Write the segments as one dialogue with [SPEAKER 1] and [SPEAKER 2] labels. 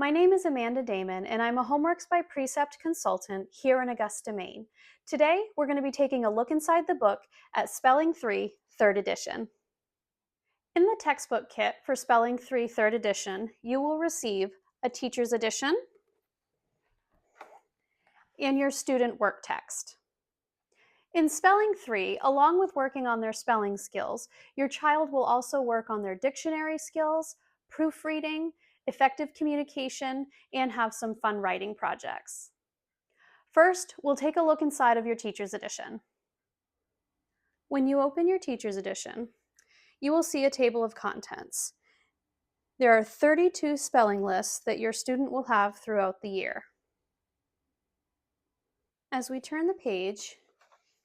[SPEAKER 1] My name is Amanda Damon, and I'm a Homeworks by Precept consultant here in Augusta, Maine. Today, we're going to be taking a look inside the book at Spelling 3, 3rd edition. In the textbook kit for Spelling 3, 3rd edition, you will receive a teacher's edition and your student work text. In Spelling 3, along with working on their spelling skills, your child will also work on their dictionary skills, proofreading, effective communication, and have some fun writing projects. First, we'll take a look inside of your teacher's edition. When you open your teacher's edition, you will see a table of contents. There are 32 spelling lists that your student will have throughout the year. As we turn the page,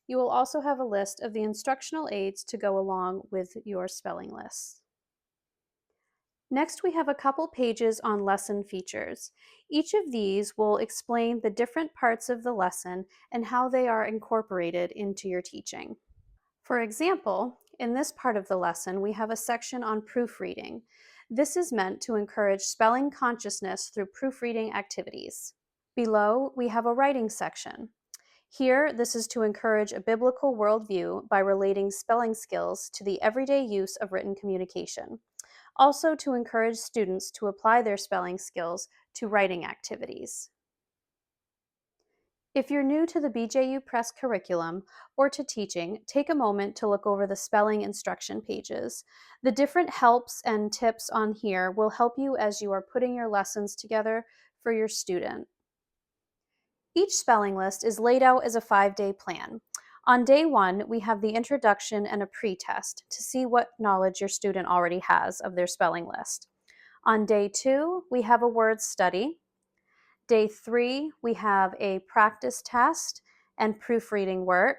[SPEAKER 1] you will also have a list of the instructional aids to go along with your spelling lists. Next, we have a couple pages on lesson features. Each of these will explain the different parts of the lesson and how they are incorporated into your teaching. For example, in this part of the lesson, we have a section on proofreading. This is meant to encourage spelling consciousness through proofreading activities. Below, we have a writing section. Here, this is to encourage a biblical worldview by relating spelling skills to the everyday use of written communication. Also to encourage students to apply their spelling skills to writing activities. If you're new to the BJU Press curriculum or to teaching, take a moment to look over the spelling instruction pages. The different helps and tips on here will help you as you are putting your lessons together for your student. Each spelling list is laid out as a 5-day plan. On day 1, we have the introduction and a pre-test to see what knowledge your student already has of their spelling list. On day 2, we have a word study. Day 3, we have a practice test and proofreading work.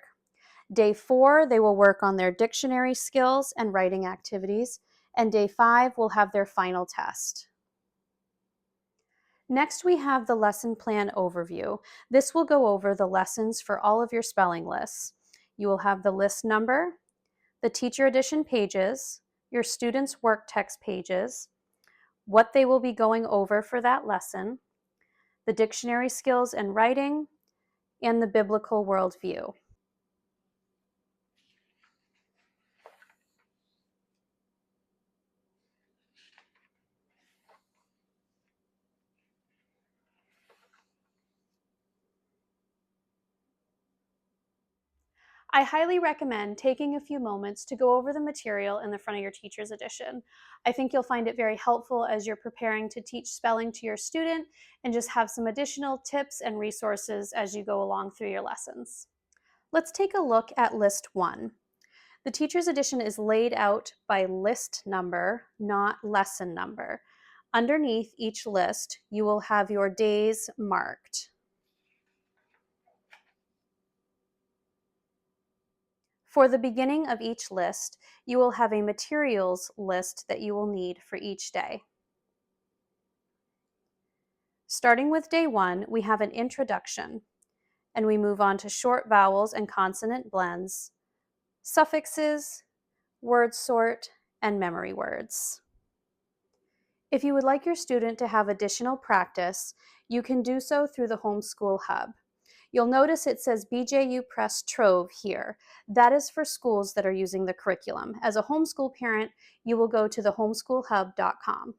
[SPEAKER 1] Day 4, they will work on their dictionary skills and writing activities. And day 5 will have their final test. Next, we have the lesson plan overview. This will go over the lessons for all of your spelling lists. You will have the list number, the teacher edition pages, your students' work text pages, what they will be going over for that lesson, the dictionary skills and writing, and the biblical worldview. I highly recommend taking a few moments to go over the material in the front of your teacher's edition. I think you'll find it very helpful as you're preparing to teach spelling to your student and just have some additional tips and resources as you go along through your lessons. Let's take a look at list 1. The teacher's edition is laid out by list number, not lesson number. Underneath each list, you will have your days marked. For the beginning of each list, you will have a materials list that you will need for each day. Starting with day 1, we have an introduction, and we move on to short vowels and consonant blends, suffixes, word sort, and memory words. If you would like your student to have additional practice, you can do so through the Homeschool Hub. You'll notice it says BJU Press Trove here. That is for schools that are using the curriculum. As a homeschool parent, you will go to the homeschoolhub.com.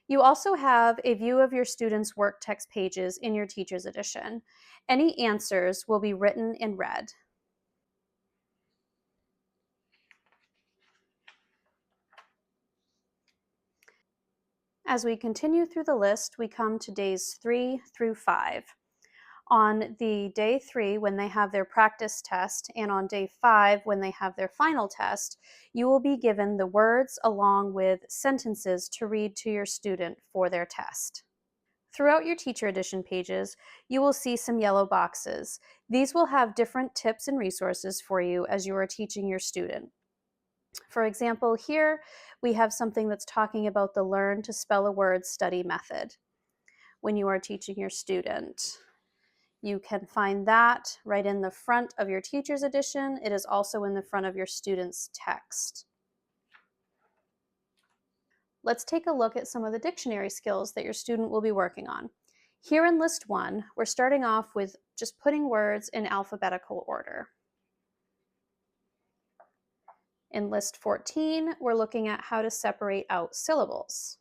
[SPEAKER 1] You also have a view of your students' work text pages in your teacher's edition. Any answers will be written in red. As we continue through the list, we come to days 3 through 5. On the day 3, when they have their practice test, and on day 5, when they have their final test, you will be given the words along with sentences to read to your student for their test. Throughout your teacher edition pages, you will see some yellow boxes. These will have different tips and resources for you as you are teaching your student. For example, here we have something that's talking about the Learn to Spell a Word study method when you are teaching your student. You can find that right in the front of your teacher's edition. It is also in the front of your student's text. let's take a look at some of the dictionary skills that your student will be working on. Here in List 1, we're starting off with just putting words in alphabetical order. In List 14, we're looking at how to separate out syllables.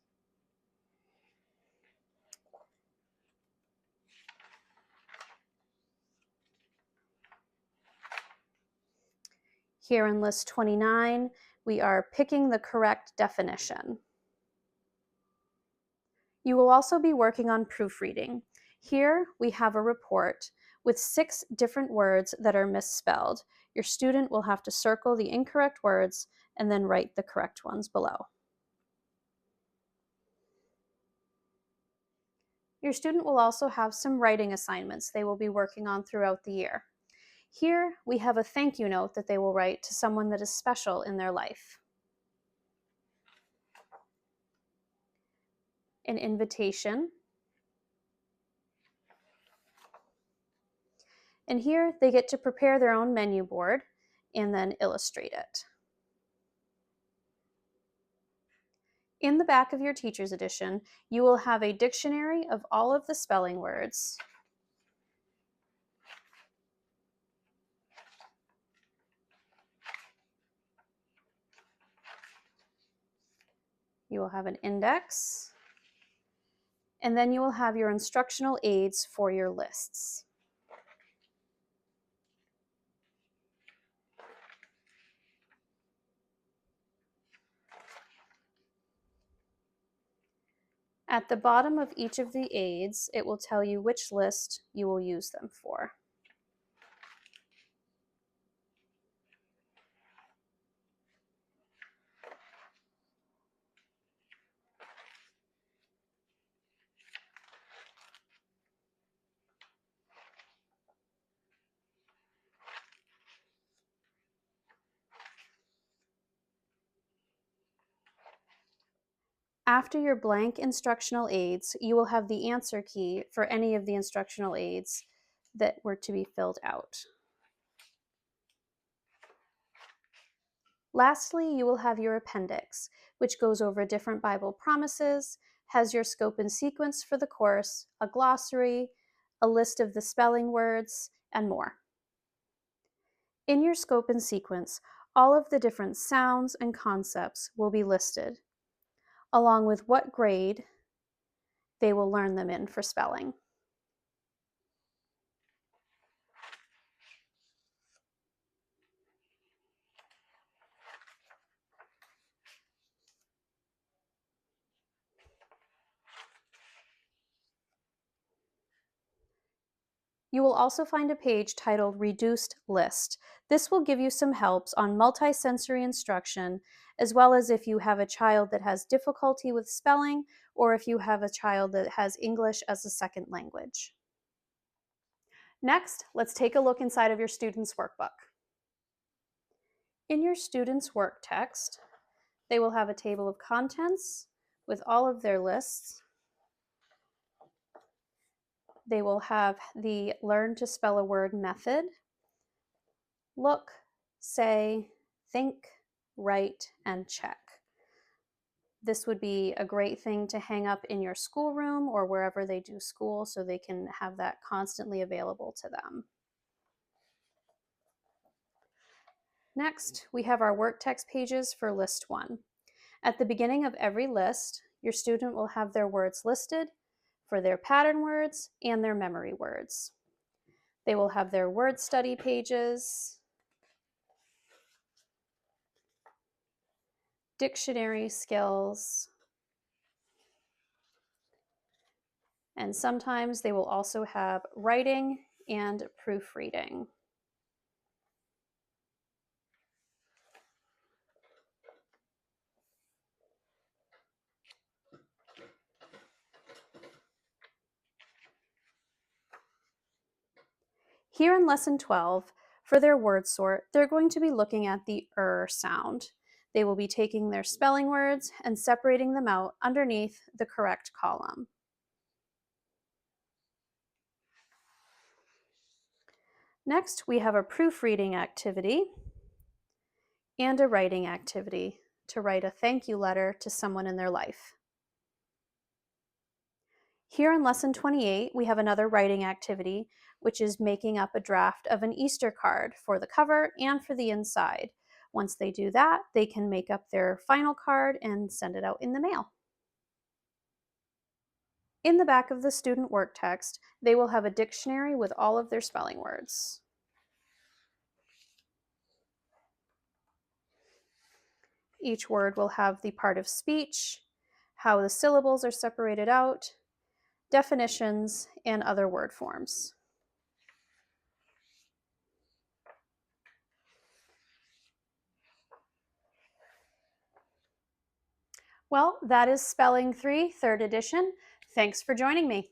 [SPEAKER 1] Here in List 29, we are picking the correct definition. You will also be working on proofreading. Here we have a report with 6 different words that are misspelled. Your student will have to circle the incorrect words and then write the correct ones below. Your student will also have some writing assignments they will be working on throughout the year. Here we have a thank you note that they will write to someone that is special in their life. An invitation. And here they get to prepare their own menu board and then illustrate it. In the back of your teacher's edition, you will have a dictionary of all of the spelling words. You will have an index, and then you will have your instructional aids for your lists. At the bottom of each of the aids, it will tell you which list you will use them for. After your blank instructional aids, you will have the answer key for any of the instructional aids that were to be filled out. Lastly, you will have your appendix, which goes over different Bible promises, has your scope and sequence for the course, a glossary, a list of the spelling words, and more. In your scope and sequence, all of the different sounds and concepts will be listed, along with what grade they will learn them in for spelling. You will also find a page titled Reduced List. This will give you some helps on multisensory instruction, as well as if you have a child that has difficulty with spelling, or if you have a child that has English as a second language. Next, let's take a look inside of your student's workbook. In your student's work text, they will have a table of contents with all of their lists. They will have the Learn to Spell a Word method, look, say, think, write, and check. This would be a great thing to hang up in your schoolroom or wherever they do school so they can have that constantly available to them. Next, we have our work text pages for List 1. At the beginning of every list, your student will have their words listed for their pattern words and their memory words. They will have their word study pages, dictionary skills, and sometimes they will also have writing and proofreading. Here in Lesson 12, for their word sort, they're going to be looking at the sound. They will be taking their spelling words and separating them out underneath the correct column. Next, we have a proofreading activity and a writing activity. to write a thank you letter to someone in their life. Here in Lesson 28, we have another writing activity, which is making up a draft of an Easter card for the cover and for the inside. Once they do that, they can make up their final card and send it out in the mail. In the back of the student work text, they will have a dictionary with all of their spelling words. Each word will have the part of speech, how the syllables are separated out, definitions, and other word forms. Well, that is Spelling 3, 3rd edition. Thanks for joining me.